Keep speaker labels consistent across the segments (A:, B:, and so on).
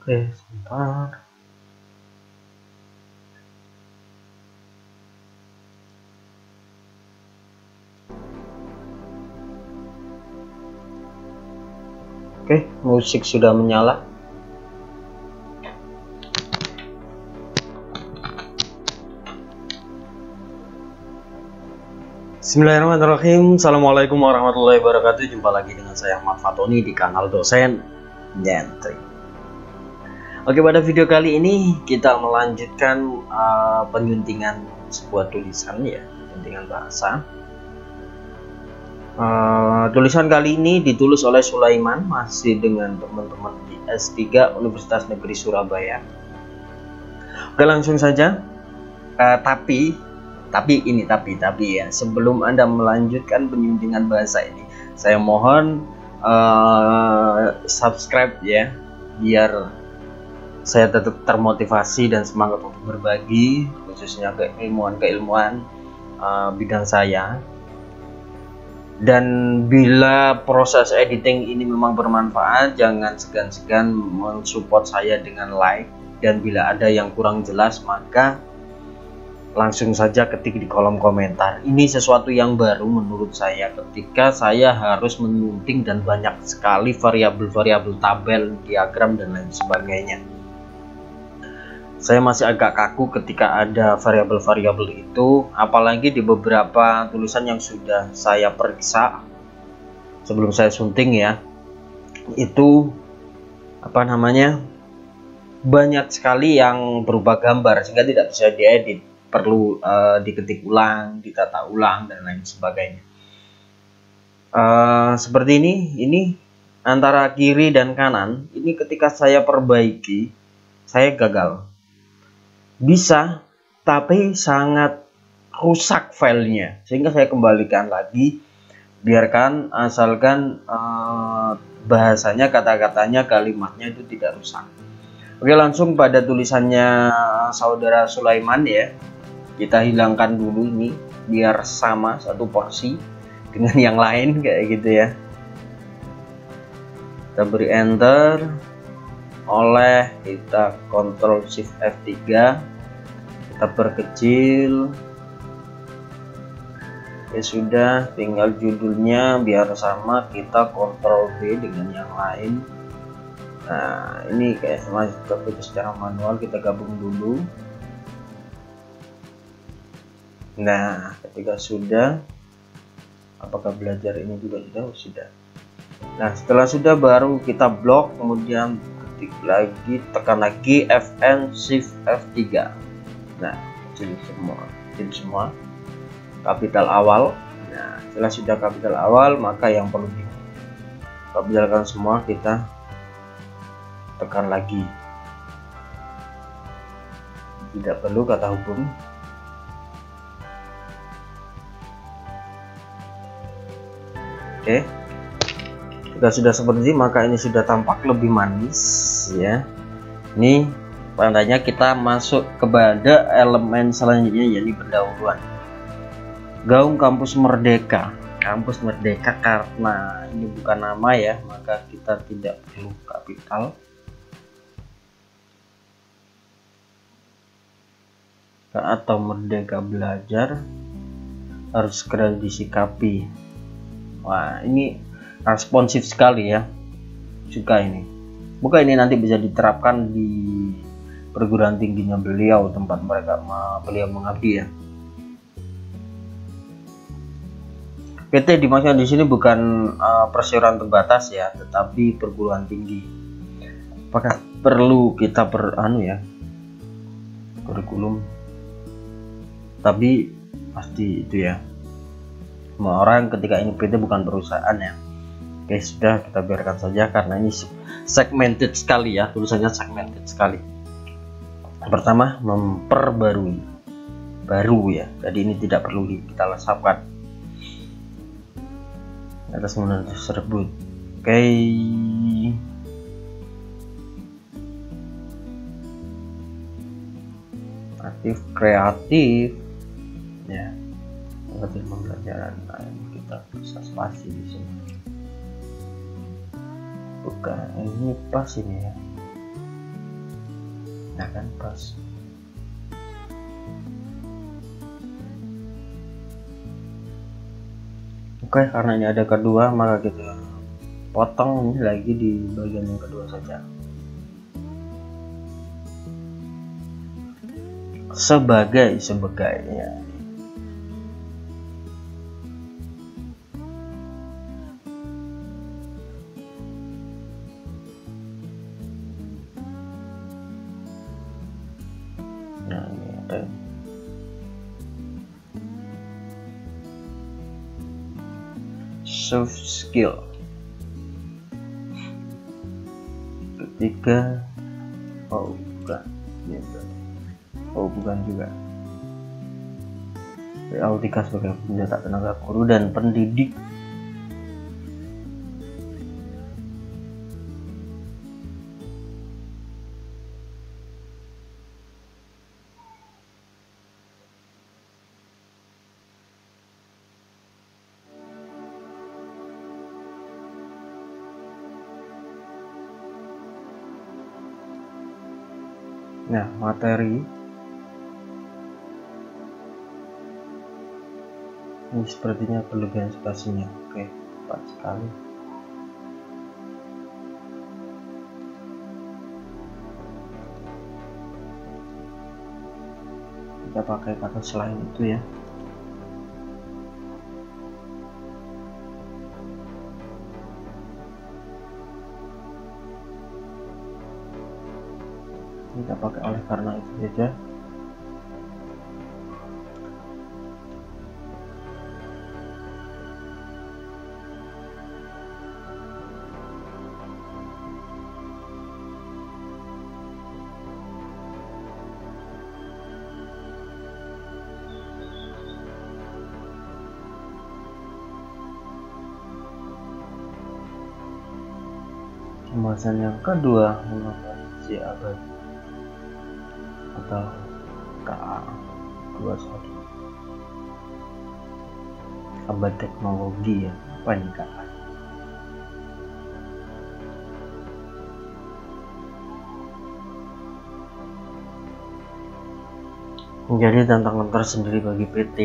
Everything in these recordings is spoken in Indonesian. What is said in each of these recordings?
A: Oke, sebentar. Oke, musik sudah menyala. Bismillahirrahmanirrahim. Assalamualaikum warahmatullahi wabarakatuh. Jumpa lagi dengan saya Ahmad Fatoni di kanal Dosen Nyentrik. Oke, pada video kali ini kita melanjutkan penyuntingan sebuah tulisan ya, penyuntingan bahasa. Tulisan kali ini ditulis oleh Sulaiman, masih dengan teman-teman di S3 Universitas Negeri Surabaya. Oke, langsung saja. Tapi ya, sebelum Anda melanjutkan penyuntingan bahasa ini, saya mohon subscribe ya, biar saya tetap termotivasi dan semangat untuk berbagi, khususnya keilmuan bidang saya. Dan bila proses editing ini memang bermanfaat, jangan segan-segan mensupport saya dengan like, dan bila ada yang kurang jelas maka langsung saja ketik di kolom komentar. Ini sesuatu yang baru menurut saya ketika saya harus menyunting dan banyak sekali variabel-variabel tabel, diagram dan lain sebagainya. Saya masih agak kaku ketika ada variabel-variabel itu, apalagi di beberapa tulisan yang sudah saya periksa sebelum saya sunting ya. Itu banyak sekali yang berupa gambar sehingga tidak bisa diedit. Perlu diketik ulang, ditata ulang dan lain sebagainya. Seperti ini antara kiri dan kanan, ini ketika saya perbaiki, saya gagal. Bisa, tapi sangat rusak filenya, sehingga saya kembalikan lagi. Biarkan asalkan bahasanya, kata-katanya, kalimatnya itu tidak rusak. Oke, langsung pada tulisannya saudara Sulaiman ya. Kita hilangkan dulu ini biar sama satu porsi dengan yang lain kayak gitu ya. Kita beri enter, kita Ctrl Shift F3, kita perkecil. Ya sudah, tinggal judulnya biar sama, kita Ctrl V dengan yang lain. Nah, ini kayak sama secara manual, kita gabung dulu. Nah, ketika sudah, apakah belajar ini juga sudah? Nah, setelah sudah baru kita blok, kemudian ketik lagi, tekan lagi Fn Shift F3. Nah, kecil semua, kapital awal. Nah, setelah sudah kapital awal, maka yang perlu dikapitalkan semua, kita tekan lagi. Tidak perlu kata hubung. Oke, jika sudah seperti ini, maka ini sudah tampak lebih manis ya. Ini tandanya kita masuk kepada elemen selanjutnya, yaitu pendahuluan. Gaung Kampus Merdeka. Kampus Merdeka, karena ini bukan nama ya, maka kita tidak perlu kapital. Atau Merdeka Belajar harus segera disikapi. Wah, ini responsif sekali ya, suka ini. Semoga ini nanti bisa diterapkan di perguruan tingginya beliau, tempat beliau mengabdi ya. PT dimaksud di sini bukan perseroan terbatas ya, tetapi perguruan tinggi. Apakah perlu kita kurikulum? Tapi pasti itu ya. Semua orang ketika ini PT bukan perusahaan ya. Oke, sudah, kita biarkan saja karena ini segmented sekali ya, tulisannya segmented sekali. Pertama, memperbarui, baru ya, jadi ini tidak perlu kita lesapkan atas kemudian tersebut. Oke, aktif kreatif ya. Materi pembelajaran, kita bisa spasi di sini. Bukan, ini pas ini ya. Nah kan pas. Oke, karena ini ada kedua, maka kita potong ini lagi di bagian yang kedua saja. Sebagainya. Nah, ini ada soft skill. Ketiga, bukan. Ya, bukan juga. PL3 sebagai pencetak tenaga guru dan pendidik. Nah, materi ini sepertinya kelebihan spasinya. Oke, tepat sekali. Kita pakai kata selain itu ya. Kita pakai oleh karena itu saja. Pembahasan yang kedua mengenai si abad atau KA 21 abad teknologi ya. Apa ini KA? Menjadi tantangan tersendiri bagi PT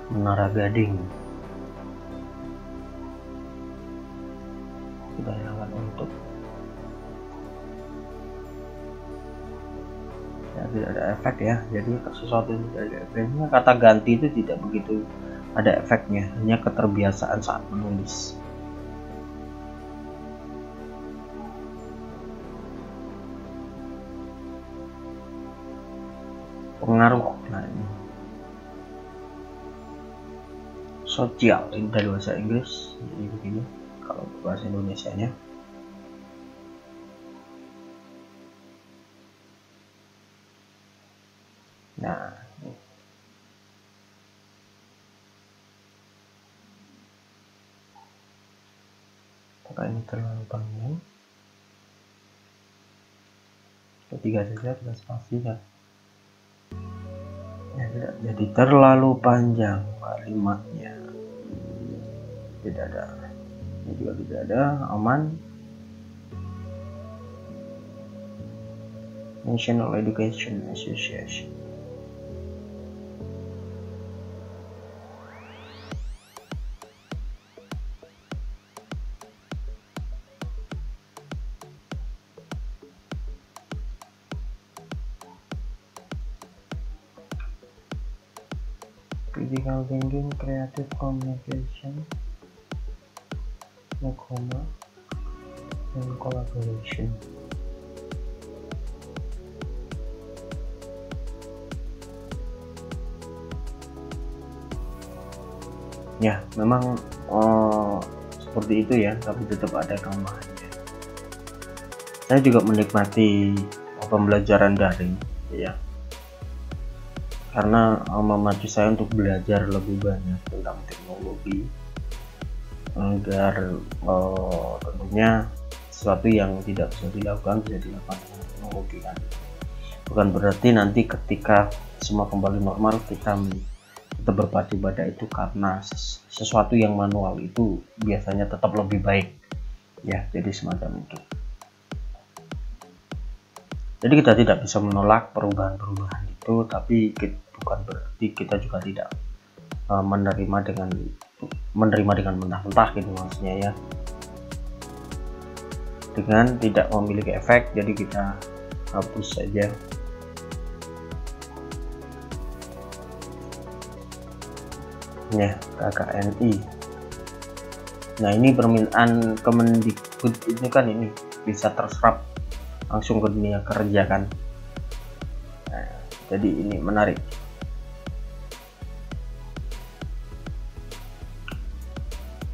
A: Menara Gading. Kita hilangkan untuk ya, tidak ada efek ya. Jadi sesuatu yang tidak ada efeknya, kata ganti itu tidak begitu ada efeknya, hanya keterbiasaan saat menulis. Pengaruh, nah ini sosial, ini dari bahasa Inggris jadi begini kalau bahasa Indonesianya. Nah apakah ini terlalu panjang? Ketiga saja kita spasi ya. Ya, tidak jadi terlalu panjang kalimatnya. Tidak ada, ini juga tidak ada, aman. National Education Association. Critical thinking, creative communication, Nakoma, and collaboration. Ya, memang seperti itu ya, tapi tetap ada kelemahannya. Saya juga menikmati pembelajaran daring, ya, karena memacu saya untuk belajar lebih banyak tentang teknologi, agar tentunya sesuatu yang tidak bisa dilakukan bisa dilakukan dengan teknologi kan. Bukan berarti nanti ketika semua kembali normal kita tetap berpacu pada itu, karena sesuatu yang manual itu biasanya tetap lebih baik ya, jadi semacam itu. Jadi kita tidak bisa menolak perubahan-perubahan itu, tapi bukan berarti kita juga tidak menerima dengan mentah-mentah gitu maksudnya ya, dengan tidak memiliki efek, jadi kita hapus saja. Ya, KKNI. Nah, ini permintaan Kemendikbud ini kan ini bisa terserap langsung ke dunia kerja kan. Nah, jadi ini menarik.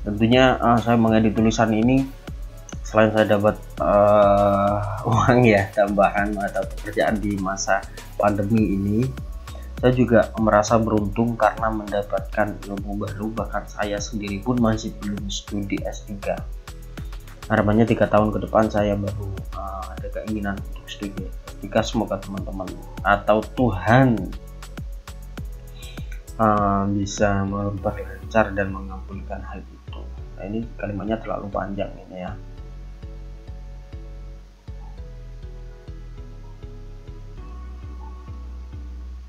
A: Tentunya saya mengedit tulisan ini selain saya dapat uang ya tambahan atau pekerjaan di masa pandemi ini, saya juga merasa beruntung karena mendapatkan ilmu baru. Bahkan saya sendiri pun masih belum studi S3. Harapannya 3 tahun ke depan saya baru ada keinginan untuk studi S3. Semoga teman-teman atau Tuhan bisa memperlancar dan mengabulkan hal itu. Nah, ini kalimatnya terlalu panjang ini ya.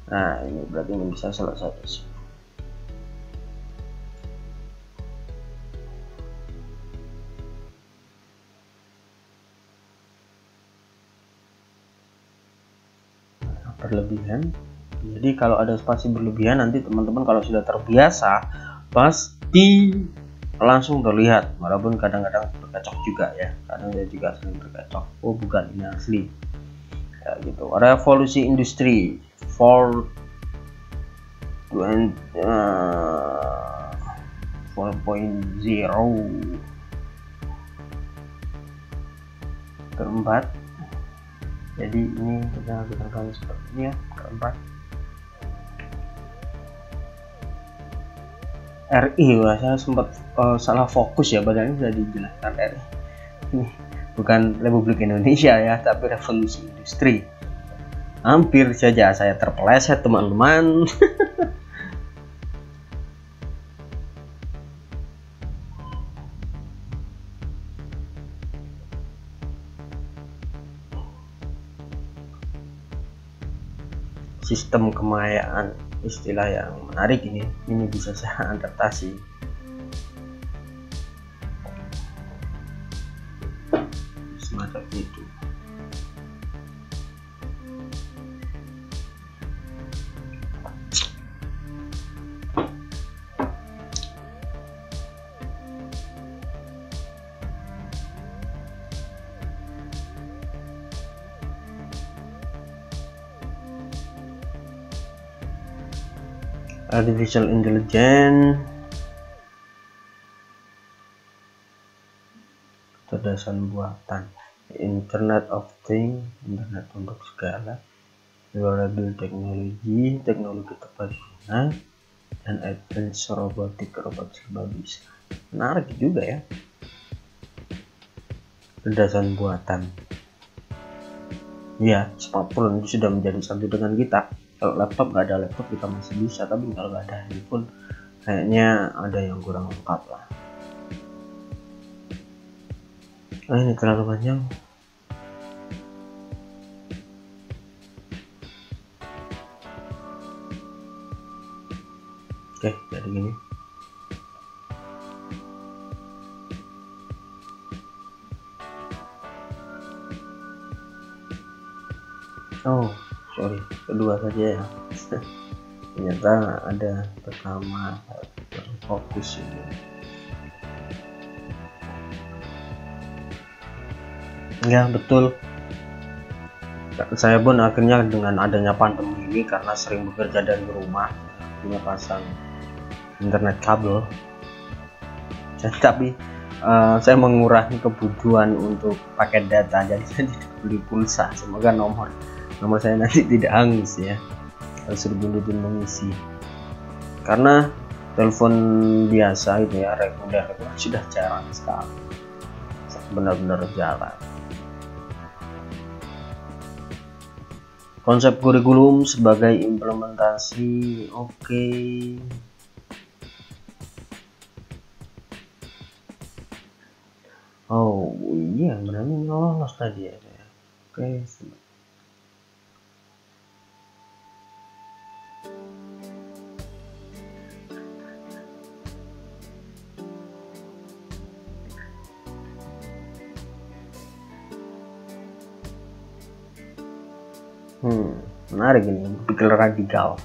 A: Nah, ini berarti ini bisa selesai di sini. Berlebihan. Jadi kalau ada spasi berlebihan, nanti teman-teman kalau sudah terbiasa pasti langsung terlihat, walaupun kadang-kadang berkacau juga ya, kadang saya juga sering berkacau, oh bukan ini asli ya gitu. Revolusi industri 4.0 keempat. Jadi ini kita gunakan seperti ini ya, keempat. RI, saya sempat salah fokus ya, padahal ini sudah dijelaskan RI. Ini bukan Republik Indonesia ya, tapi revolusi industri. Hampir saja saya terpeleset teman-teman. Sistem kemayaan, istilah yang menarik ini bisa saya adaptasi. Semacam itu. Artificial intelligence, kecerdasan buatan, Internet of Things, internet untuk segala, wearable teknologi, teknologi tepat guna, dan advanced robotik, robot serba bisa. Menarik juga ya, kecerdasan buatan. Ya, smartphone sudah menjadi satu dengan kita. Kalau laptop nggak ada laptop kita masih bisa, tapi kalau nggak ada handphone kayaknya ada yang kurang lengkap lah. Nah, ini terlalu panjang. Oke, jadi gini. Oh, sorry, kedua saja ya. Ternyata ada pertama fokus ini. Ya betul. Saya pun akhirnya dengan adanya pandemi ini, karena sering bekerja dari rumah, punya pasang internet kabel. Tapi saya mengurangi kebutuhan untuk pakai data, jadi saya tidak beli pulsa. Semoga nomor saya nanti tidak hangus ya, harus rutin mengisi, karena telepon biasa itu ya, reguler sudah jarang sekali, benar-benar jarang. Konsep kurikulum sebagai implementasi, oke. Oh iya, berarti lolos tadi ya. Oke. Menarik ini, pikir radikal.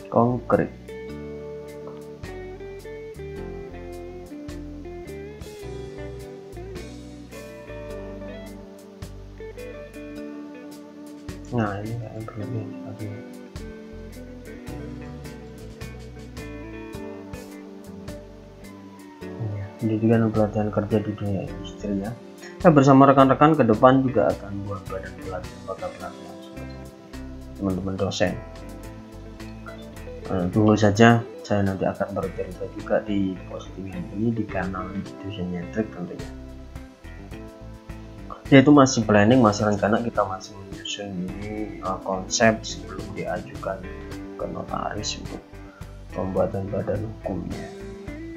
A: Konkret. Nah, ini kayak berlebihan lagi. Pendidikan dan pelatihan kerja di dunia industri ya. Saya bersama rekan-rekan ke depan juga akan buat badan pelatihan pelatihan teman-teman dosen. Tunggu saja, saya nanti akan bercerita juga di postingan ini di kanal Dosen Nyentrik tentunya. Yaitu masih planning, masih rencana, kita masih menyusun ini konsep sebelum diajukan ke notaris untuk pembuatan badan hukumnya.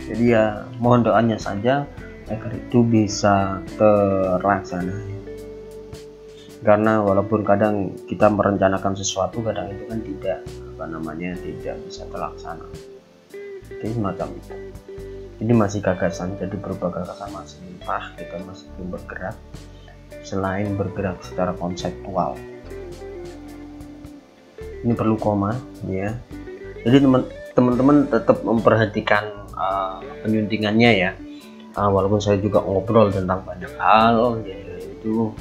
A: Jadi ya mohon doanya saja agar itu bisa terlaksana. Karena walaupun kadang kita merencanakan sesuatu, kadang itu kan tidak tidak bisa terlaksana. Jadi semacam itu. Ini masih gagasan, jadi berupa gagasan masih mentah, kita masih belum bergerak. Selain bergerak secara konseptual, ini perlu koma ya. Jadi teman-teman tetap memperhatikan penyuntingannya ya. Walaupun saya juga ngobrol tentang banyak hal, jadi itu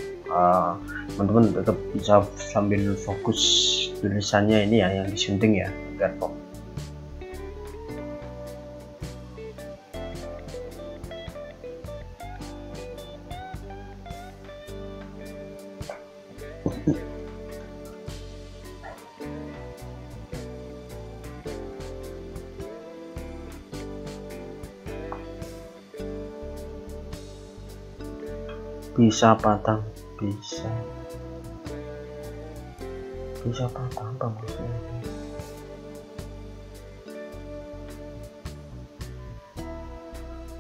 A: teman-teman tetap bisa sambil fokus tulisannya ini ya yang disunting ya, agar kok bisa patah, bisa patah apa maksudnya?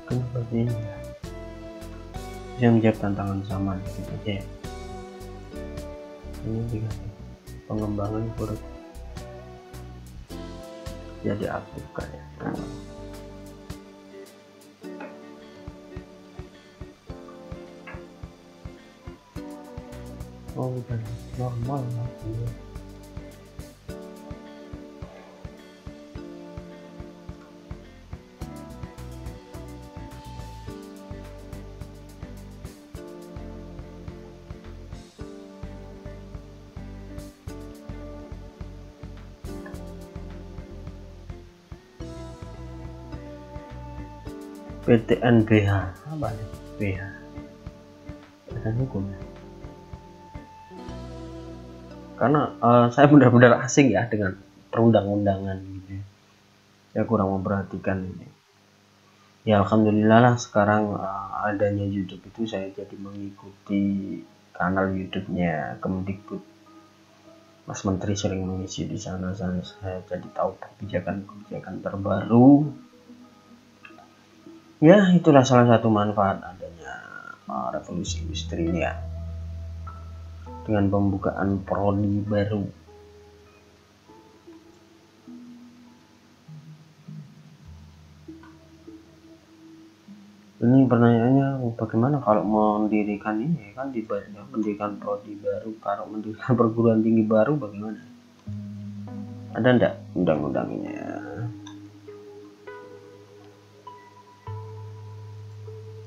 A: Kan seperti ini ya, bisa menjawab tantangan zaman gitu aja ya. Ini juga pengembangan huruf jadi aktifkan ya. Oh bukan normal lagi. PTNBH apa nih? BH badan hukum ya. Karena saya benar-benar asing ya dengan perundang-undangan gitu. Saya kurang memperhatikan ini. Ya alhamdulillah lah sekarang adanya YouTube itu saya jadi mengikuti kanal YouTube-nya Kemdikbud. Mas Menteri sering mengisi di sana, saya jadi tahu kebijakan terbaru. Ya itulah salah satu manfaat adanya revolusi industri ini ya. Dengan pembukaan prodi baru. Ini pertanyaannya bagaimana kalau mendirikan ini kan mendirikan prodi baru, kalau mendirikan perguruan tinggi baru bagaimana? Ada enggak undang-undangnya?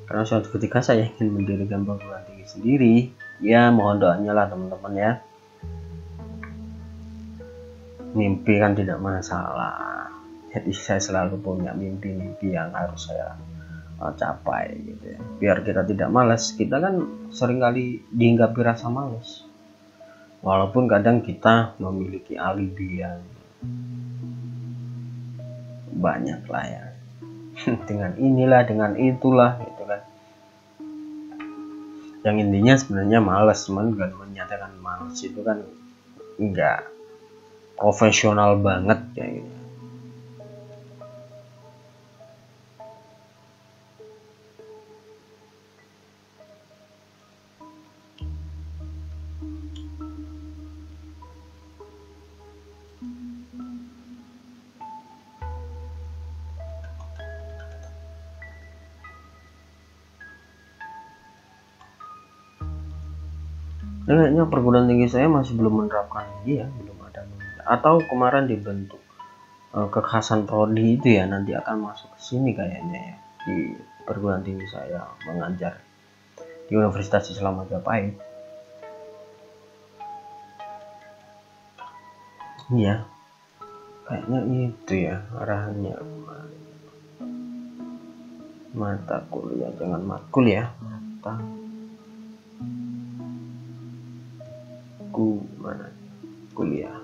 A: Karena suatu ketika saya ingin mendirikan perguruan tinggi sendiri. Ya mohon doanya lah teman-teman ya. Mimpi kan tidak masalah, jadi saya selalu punya mimpi-mimpi yang harus saya capai gitu ya. Biar kita tidak malas. Kita kan seringkali dihinggapi rasa malas, walaupun kadang kita memiliki alibi yang banyak lah ya. Dengan inilah, dengan itulah gitu kan. Yang intinya sebenarnya malas, cuman kan menyatakan malas itu kan enggak profesional banget kayak gitu. kayaknya perguruan tinggi saya masih belum menerapkan ini ya, belum ada, atau kemarin dibentuk kekhasan prodi itu ya, nanti akan masuk ke sini kayaknya ya, di perguruan tinggi saya mengajar di Universitas Islam Majapahit. Iya, kayaknya itu ya arahannya. Mata kuliah, jangan matkul ya, mata mana kuliah.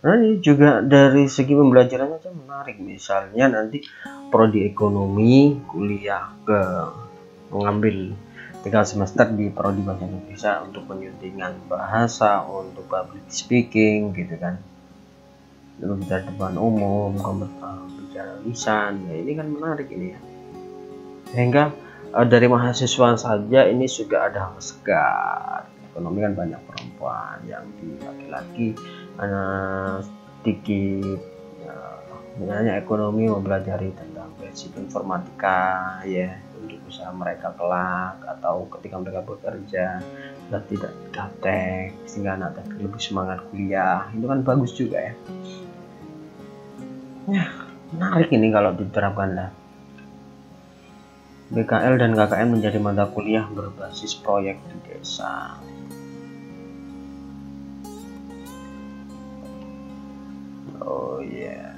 A: Nah, ini juga dari segi pembelajarannya aja menarik. Misalnya nanti prodi ekonomi kuliah ke mengambil 3 semester di prodi bahasa Indonesia untuk penyuntingan bahasa, untuk public speaking gitu kan, untuk bicara depan umum, bicara lisan ya, ini kan menarik ini ya, sehingga dari mahasiswa saja ini juga ada segar. Ekonomi kan banyak perempuan, yang di laki-laki sedikit ya, misalnya ekonomi mempelajari tentang basic informatika ya, untuk usaha mereka kelak atau ketika mereka bekerja dan tidak gaptek, sehingga anak lebih semangat kuliah. Itu kan bagus juga ya. Ya menarik ini kalau diterapkan lah. BKL dan KKN menjadi mata kuliah berbasis proyek di desa. Oh iya,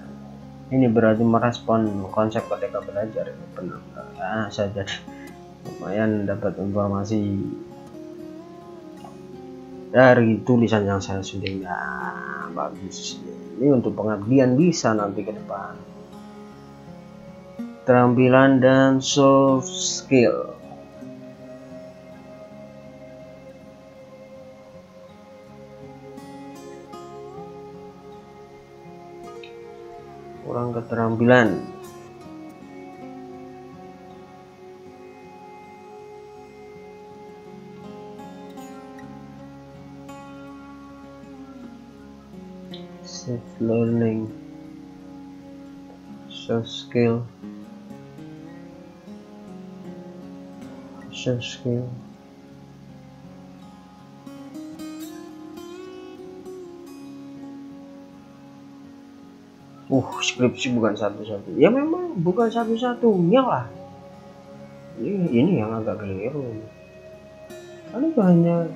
A: ini berarti merespon konsep Merdeka Belajar ini benar. Ya, saya jadi lumayan dapat informasi dari tulisan yang saya sunting. Nah, bagus. Ini untuk pengabdian bisa nanti ke depan. Keterampilan dan soft skill. Kurang keterampilan. Self learning, soft skill. Skripsi bukan satu-satu. Ya memang bukan satu-satunya lah. Ini yang agak keliru. Kan itu hanya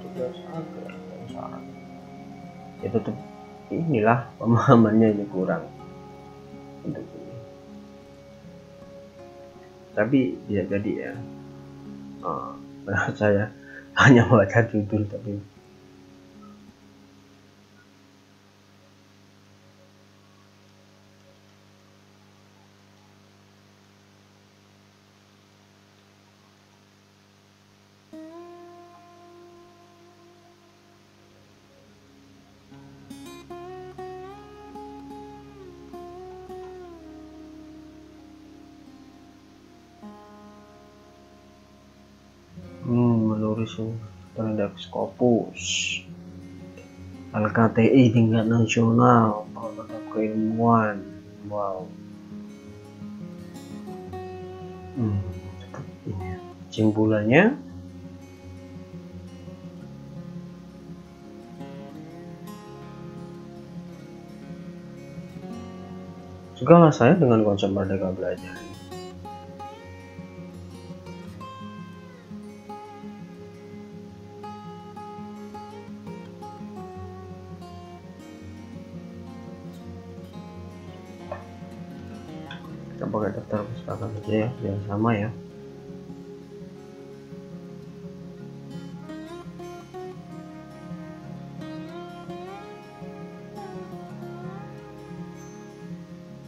A: tugas akhir dan syarat. Ya tetap inilah pemahamannya ini kurang untuk ini. Tapi ya jadi ya, menurut saya hanya baca judul tapi menulis terhadap Scopus, LKTI tingkat nasional, terhadap keilmuan. Wow. Kesimpulannya sukalah saya dengan konsep Merdeka Belajar. Kita pakai daftar pustaka saja ya, biar sama ya.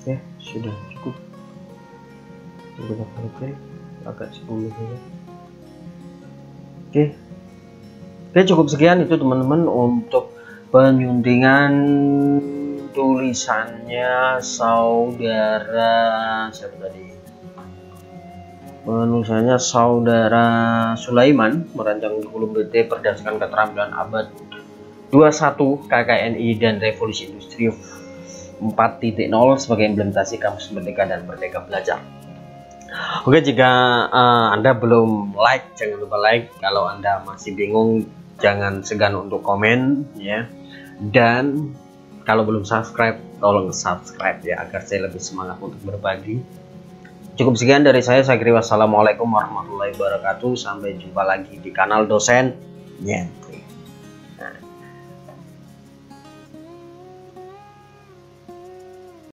A: Oke, sudah cukup. Kita pakai agak 10 saja. Oke, cukup sekian itu teman-teman untuk penyuntingan tulisannya saudara siapa tadi? Penulisannya saudara Sulaiman merancang kurikulum BT berdasarkan keterampilan abad 21 KKNI dan Revolusi Industri 4.0 sebagai implementasi Kampus Merdeka dan Merdeka Belajar. Oke, jika Anda belum like, jangan lupa like. Kalau Anda masih bingung, jangan segan untuk komen ya. Dan kalau belum subscribe, tolong subscribe ya, agar saya lebih semangat untuk berbagi. Cukup sekian dari saya kira. Wassalamualaikum warahmatullahi wabarakatuh. Sampai jumpa lagi di kanal dosen.